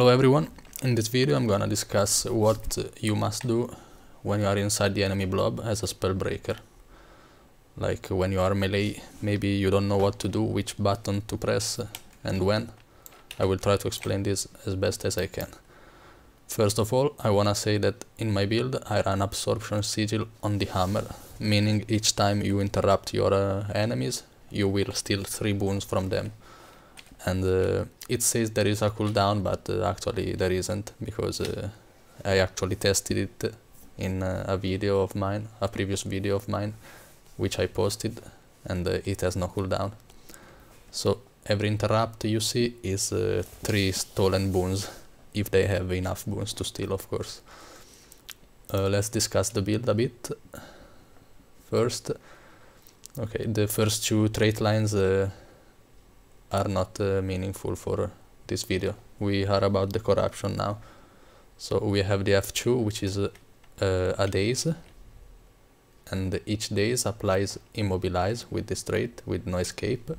Hello everyone, in this video I'm gonna discuss what you must do when you are inside the enemy blob as a spell breaker. Like when you are melee, maybe you don't know what to do, which button to press and when. I will try to explain this as best as I can. First of all, I wanna say that in my build I run Absorption Sigil on the hammer, meaning each time you interrupt your enemies, you will steal 3 boons from them. And it says there is a cooldown, but actually there isn't, because I actually tested it in a video of mine, a previous video of mine, which I posted, and it has no cooldown. So every interrupt you see is 3 stolen boons, if they have enough boons to steal, of course. Let's discuss the build a bit. First, okay, the first 2 trait lines are not meaningful for this video. We are about the corruption now. So we have the F2, which is a daze, and each daze applies immobilize with this trait, with no escape.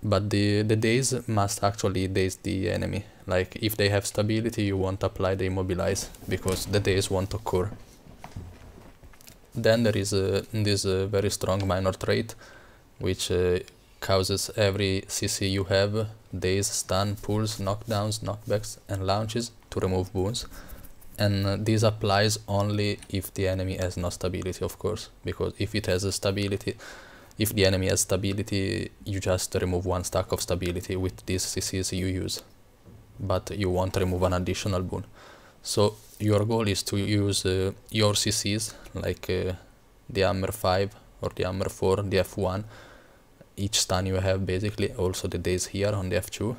But the daze must actually daze the enemy. Like if they have stability, you won't apply the immobilize, because the daze won't occur. Then there is this very strong minor trait, which causes every CC you have, daze, stun, pulls, knockdowns, knockbacks and launches to remove boons. And this applies only if the enemy has no stability, of course, because if it has a stability, if the enemy has stability, you just remove 1 stack of stability with these CCs you use, but you won't remove an additional boon. So your goal is to use your CCs, like the Hammer 5 or the Hammer 4, the F1, each stun you have basically, also the daze here on the F2,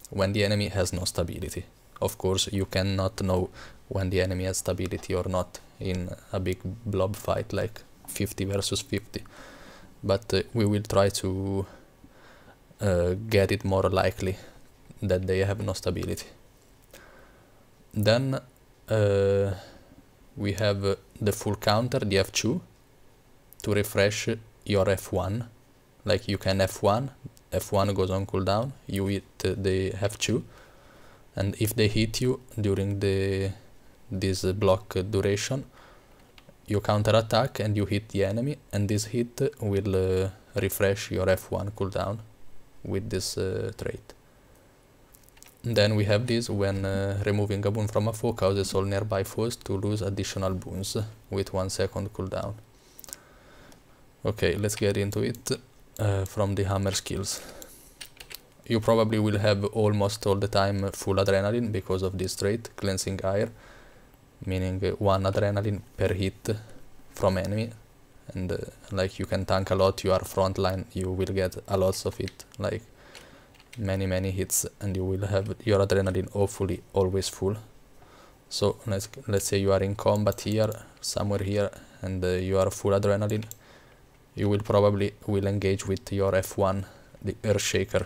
when the enemy has no stability. Of course, you cannot know when the enemy has stability or not in a big blob fight like 50 versus 50, but we will try to get it more likely that they have no stability. Then we have the full counter, the F2, to refresh your F1. Like you can F1 goes on cooldown, you hit the F2, and if they hit you during this block duration, you counter attack and you hit the enemy, and this hit will refresh your F1 cooldown with this trait. Then we have this when removing a boon from a foe causes all nearby foes to lose additional boons with 1 second cooldown. Okay, let's get into it. From the hammer skills, you probably will have almost all the time full adrenaline because of this trait, cleansing air, meaning 1 adrenaline per hit from enemy, and like you can tank a lot, you are frontline, you will get a lot of it, like many hits, and you will have your adrenaline hopefully always full. So let's say you are in combat here, somewhere here, and you are full adrenaline, you will probably engage with your F1, the Earthshaker.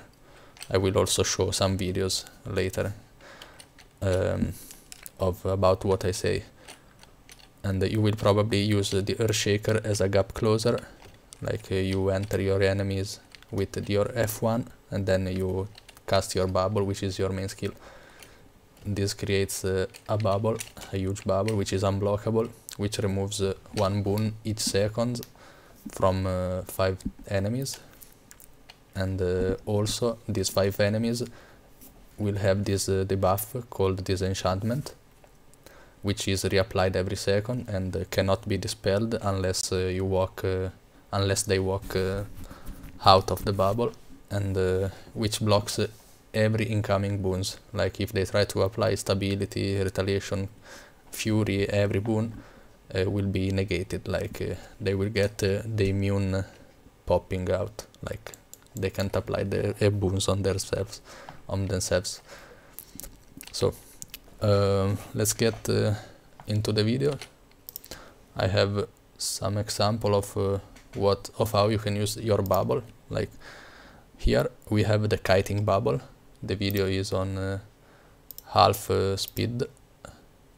I will also show some videos later about what I say. And you will probably use the Earthshaker as a gap closer, like you enter your enemies with your F1 and then you cast your bubble, which is your main skill. This creates a bubble, a huge bubble, which is unblockable, which removes 1 boon each second from 5 enemies, and also these 5 enemies will have this debuff called Disenchantment, which is reapplied every second and cannot be dispelled unless you walk, unless they walk out of the bubble, and which blocks every incoming boons. Like if they try to apply stability, retaliation, fury, every boon will be negated, like they will get the immune popping out, like they can't apply the boons on themselves. So let's get into the video. I have some example of how you can use your bubble. Like here we have the kiting bubble. The video is on half speed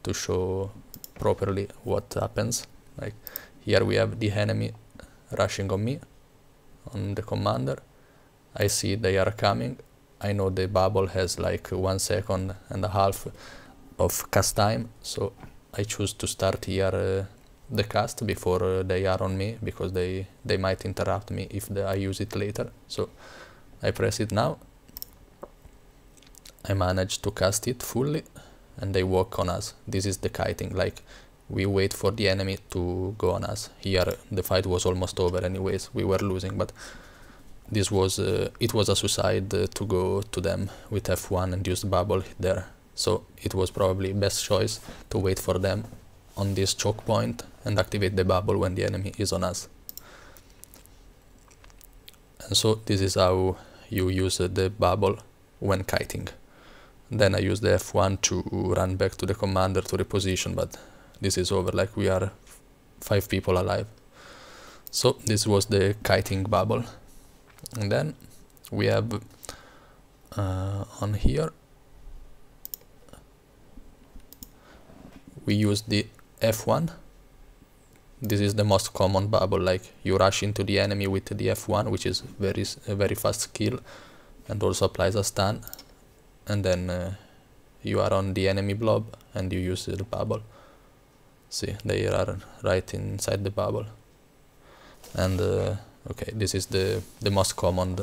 to show properly what happens. Like here we have the enemy rushing on me, on the commander. I see they are coming, I know the bubble has like 1.5 seconds of cast time, so I choose to start here the cast before they are on me, because they might interrupt me if I use it later. So I press it now. I managed to cast it fully, and they walk on us. This is the kiting, like we wait for the enemy to go on us. Here the fight was almost over anyways, we were losing, but this was it was a suicide to go to them with F1 and use the bubble there. So it was probably best choice to wait for them on this choke point and activate the bubble when the enemy is on us. And so this is how you use the bubble when kiting. Then I use the F1 to run back to the commander to reposition, but this is over, like we are 5 people alive. So this was the kiting bubble. And then we have on here we use the F1. This is the most common bubble, like you rush into the enemy with the F1, which is a very fast skill and also applies a stun, and then you are on the enemy blob and you use the bubble. See, they are right inside the bubble. And okay, this is the most common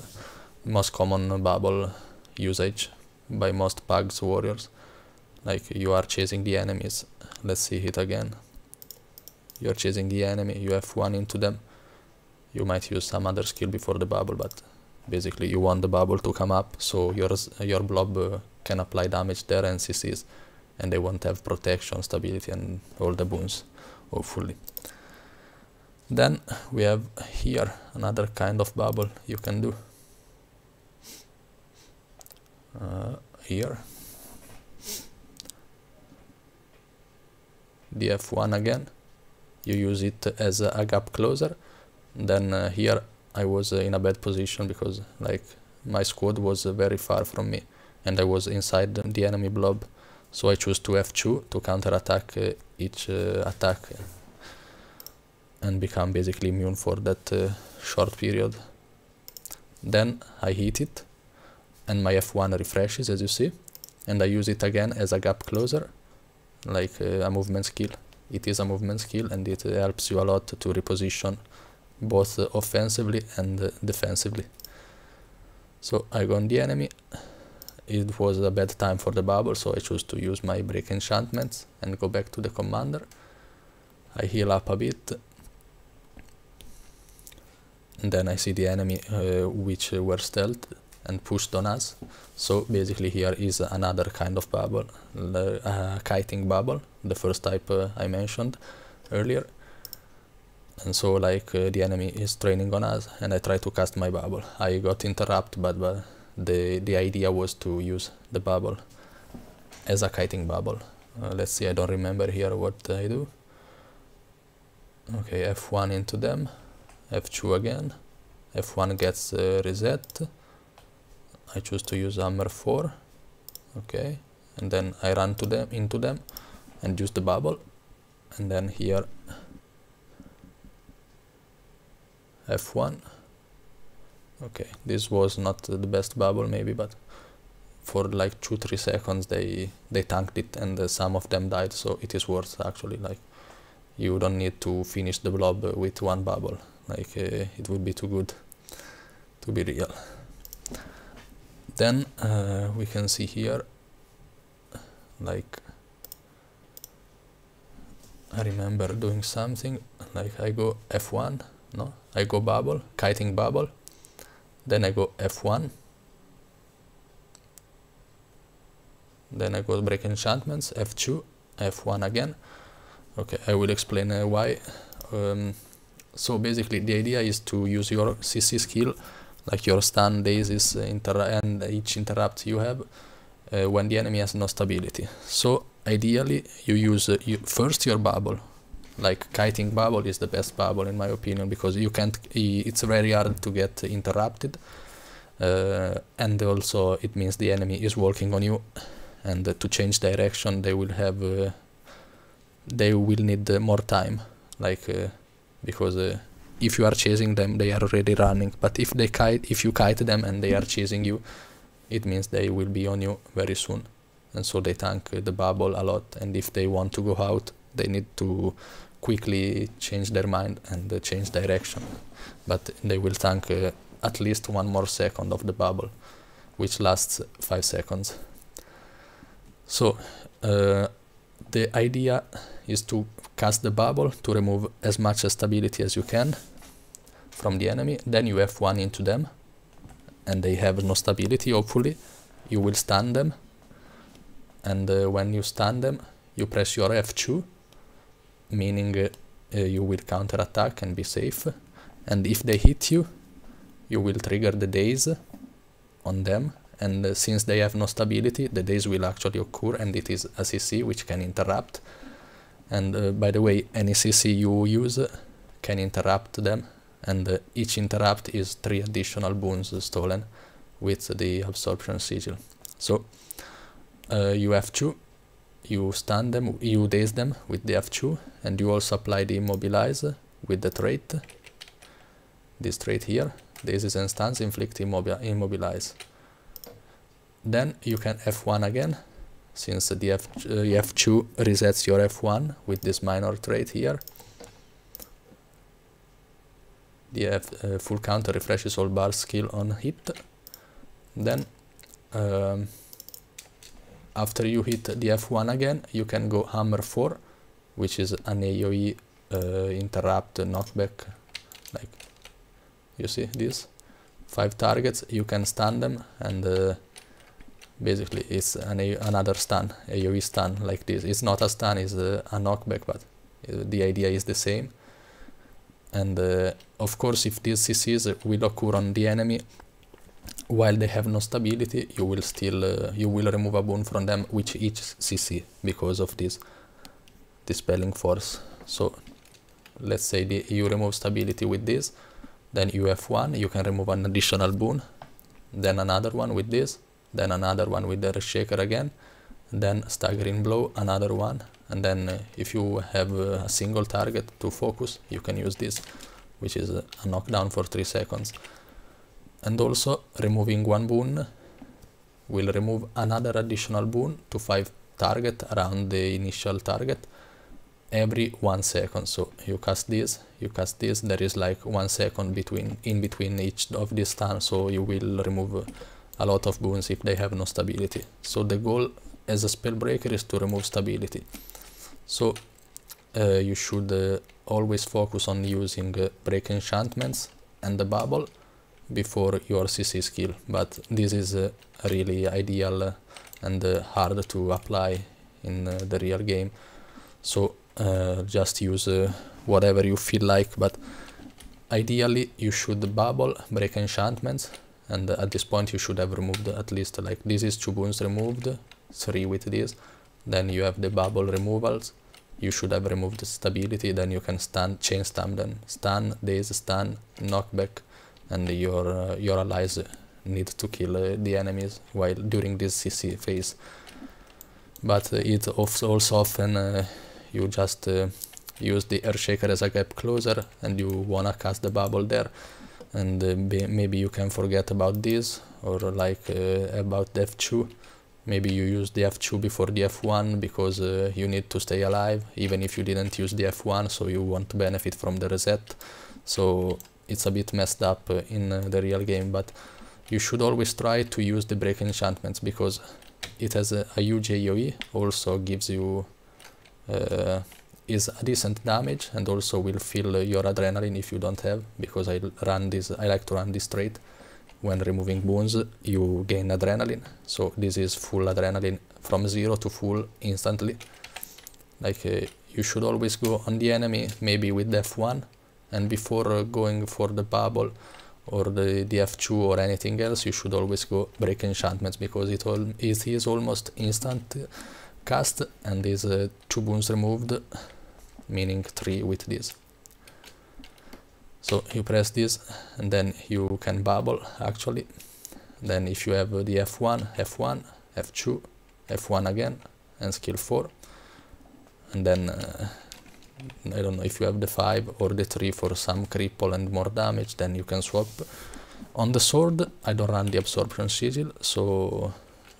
bubble usage by most Pugs warriors. Like you are chasing the enemies. Let's see it again. You're chasing the enemy, you F1 into them. You might use some other skill before the bubble, but basically you want the bubble to come up so your blob can apply damage there and CCs, and they won't have protection, stability and all the boons, hopefully. Then we have here another kind of bubble you can do. Here the F1 again, you use it as a gap closer. Then here I was in a bad position because like my squad was very far from me and I was inside the enemy blob, so I choose to F2 to counter attack each attack and become basically immune for that short period. Then I hit it and my F1 refreshes, as you see, and I use it again as a gap closer, like a movement skill. It is a movement skill and it helps you a lot to reposition both offensively and defensively. So I go on the enemy. It was a bad time for the bubble, so I choose to use my break enchantments and go back to the commander. I heal up a bit, and then I see the enemy which were stealth and pushed on us. So basically here is another kind of bubble, kiting bubble, the first type I mentioned earlier. And so like the enemy is training on us and I try to cast my bubble. I got interrupted, but the idea was to use the bubble as a kiting bubble. Let's see, I don't remember here what I do. Okay, F1 into them, F2 again, F1 gets reset. I choose to use Hammer 4, okay, and then I run to them, into them and use the bubble, and then here F1. Okay, this was not the best bubble maybe, but for like 2-3 seconds they tanked it and some of them died, so it is worth actually. Like you don't need to finish the blob with one bubble, like it would be too good to be real. Then we can see here, like I remember doing something, like I go F1, no, I go bubble, kiting bubble, then I go F1, then I go break enchantments, F2, F1 again. Okay, I will explain why. So basically the idea is to use your CC skill, like your stun, dazes, and each interrupt you have when the enemy has no stability. So ideally you use first your bubble. Like kiting bubble is the best bubble in my opinion, because you can't, it's very hard to get interrupted, and also it means the enemy is walking on you, and to change direction they will have they will need more time, like because if you are chasing them they are already running, but if you kite them and they are chasing you, it means they will be on you very soon, and so they tank the bubble a lot, and if they want to go out they need to quickly change their mind and change direction, but they will tank at least 1 more second of the bubble, which lasts 5 seconds. So the idea is to cast the bubble to remove as much stability as you can from the enemy, then you F1 into them and they have no stability. Hopefully you will stun them, and when you stun them you press your F2, meaning you will counter attack and be safe, and if they hit you, you will trigger the daze on them, and since they have no stability, the daze will actually occur, and it is a CC which can interrupt. And by the way, any CC you use can interrupt them, and each interrupt is 3 additional boons stolen with the absorption sigil. So you F2, you stun them, you daze them with the F2, and you also apply the immobilize with the trait, this trait here, dazes and stuns inflict immobilize. Then you can F1 again, since the F2 resets your F1 with this minor trait here. The full counter refreshes all bars skill on hit. Then after you hit the F1 again, you can go hammer 4, which is an AoE interrupt knockback, like you see this, 5 targets, you can stun them, and basically it's another stun, AoE stun like this. It's not a stun, it's a knockback, but the idea is the same. And of course, if these CCs will occur on the enemy while they have no stability, you will still you will remove a boon from them with each CC because of this dispelling force. So let's say you remove stability with this, then you F1, you can remove an additional boon, then another one with this, then another one with the Shaker again, then staggering blow, another one, and then if you have a single target to focus, you can use this, which is a knockdown for 3 seconds. And also removing 1 boon will remove another additional boon to 5 target around the initial target every 1 second. So you cast this, there is like 1 second in between each of these stuns, so you will remove a lot of boons if they have no stability. So the goal as a spell breaker is to remove stability. So you should always focus on using break enchantments and the bubble before your CC skill, but this is really ideal and hard to apply in the real game. So just use whatever you feel like, but ideally you should bubble, break enchantments, and at this point you should have removed at least, like this is 2 boons removed, 3 with this, then you have the bubble removals, you should have removed the stability, then you can stun, chain stun them, stun, daze, stun, knockback, and your allies need to kill the enemies while during this CC phase. But it also often you just use the Earthshaker as a gap closer and you wanna cast the bubble there, and maybe you can forget about this, or like about the F2. Maybe you use the F2 before the F1 because you need to stay alive even if you didn't use the F1, so you want to benefit from the reset. So it's a bit messed up in the real game, but you should always try to use the break enchantments because it has a huge AoE, also gives you is a decent damage, and also will fill your adrenaline if you don't have, because I like to run this trait. When removing boons you gain adrenaline, so this is full adrenaline from 0 to full instantly. Like you should always go on the enemy maybe with the F1, and before going for the bubble or the F2 or anything else, you should always go break enchantments, because it is almost instant cast and is 2 boons removed, meaning 3 with this. So you press this and then you can bubble actually. Then if you have the F1, F1, F2, F1 again, and skill 4, and then I don't know if you have the 5 or the 3 for some cripple and more damage, then you can swap. On the sword I don't run the absorption sigil, so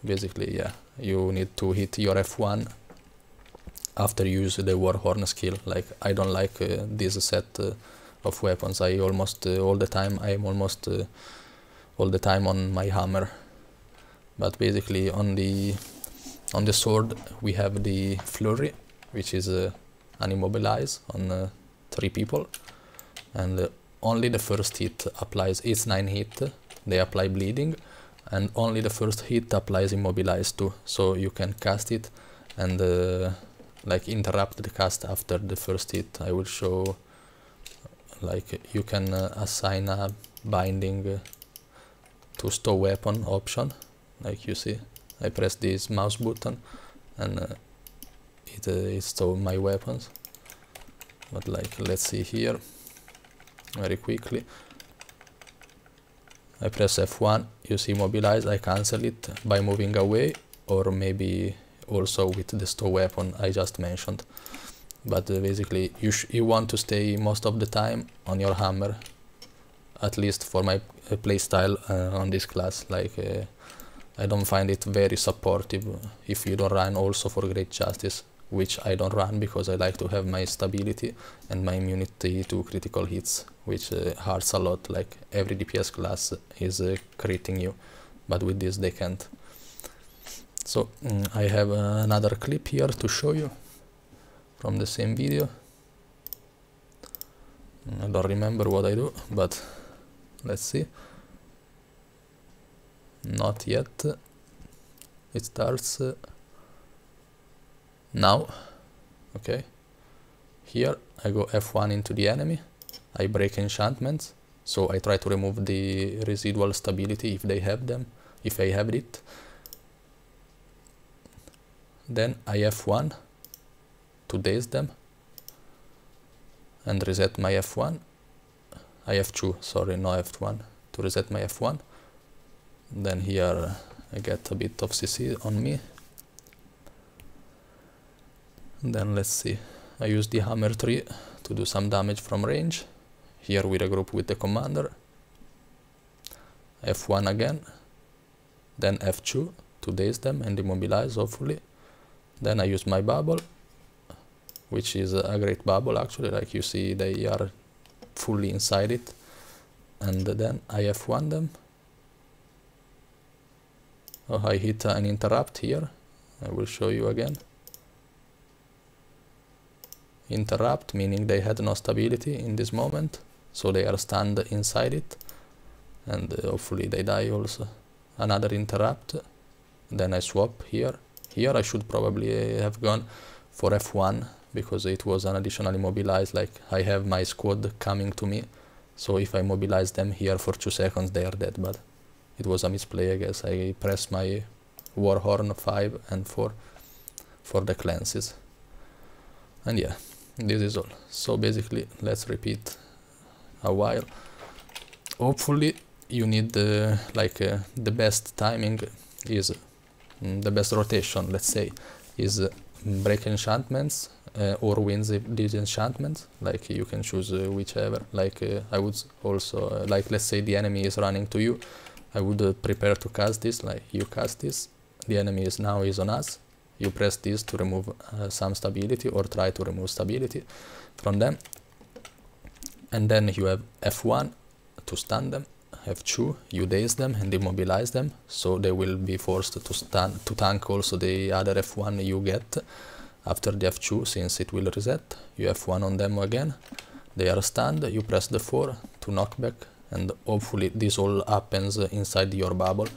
basically yeah, you need to hit your F1 after you use the Warhorn skill. Like I don't like this set of weapons. I almost all the time on my hammer, but basically on the sword we have the flurry, which is an immobilize on 3 people, and only the first hit applies. It's 9 hit, they apply bleeding, and only the first hit applies immobilize too, so you can cast it and like interrupt the cast after the first hit. I will show, like you can assign a binding to stow weapon option, like you see. I press this mouse button and it stow my weapons. But like, let's see here very quickly. I press F1, you see immobilize, I cancel it by moving away, or maybe also with the stow weapon I just mentioned. But basically you want to stay most of the time on your hammer, at least for my playstyle on this class. Like I don't find it very supportive if you don't run also for Great Justice, which I don't run because I like to have my stability and my immunity to critical hits, which hurts a lot. Like every DPS class is critting you, but with this they can't. So I have another clip here to show you from the same video. I don't remember what I do, but let's see. Not yet. It starts now. Okay. Here I go F1 into the enemy. I break enchantments, so I try to remove the residual stability if they have them, if I have it. Then I F1 to daze them and reset my F1. I F2, sorry, no F1, to reset my F1. Then here I get a bit of CC on me. Then let's see, I use the hammer tree to do some damage from range. Here we regroup with the commander. F1 again, then F2 to daze them and immobilize, hopefully. Then I use my bubble, which is a great bubble actually, like you see they are fully inside it. And then I F1 them. Oh, I hit an interrupt here, I will show you again. Interrupt, meaning they had no stability in this moment, so they are stunned inside it, and hopefully they die also. Another interrupt, then I swap here. Here I should probably have gone for F1, because it was an additional immobilize, like I have my squad coming to me, so if I mobilize them here for 2 seconds they are dead, but it was a misplay I guess. I pressed my Warhorn 5 and 4 for the cleanses. And yeah, this is all. So basically, let's repeat a while. Hopefully you need the best timing is the best rotation, let's say, is break enchantments or wins these enchantments. Like you can choose whichever. Like I would also like, let's say the enemy is running to you, I would prepare to cast this. Like you cast this, the enemy is on us, you press this to remove some stability or try to remove stability from them, and then you have F1 to stun them, F2 you daze them and immobilize them, so they will be forced to tank also the other F1 you get after the F2, since it will reset. You F1 on them again, they are stunned, you press the 4 to knockback, and hopefully this all happens inside your bubble,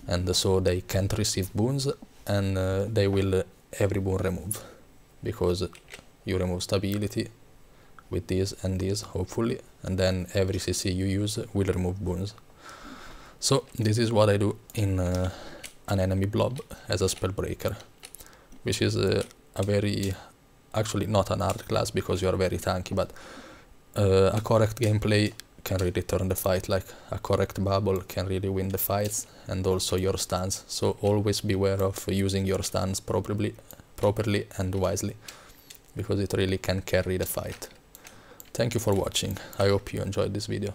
and so they can't receive boons, and they will every boon remove, because you remove stability with this and this, hopefully, and then every CC you use will remove boons. So this is what I do in an enemy blob as a spellbreaker, which is a very, actually not an hard class because you are very tanky, but a correct gameplay can really turn the fight. Like a correct bubble can really win the fights, and also your stance. So always beware of using your stance properly and wisely, because it really can carry the fight. Thank you for watching. I hope you enjoyed this video.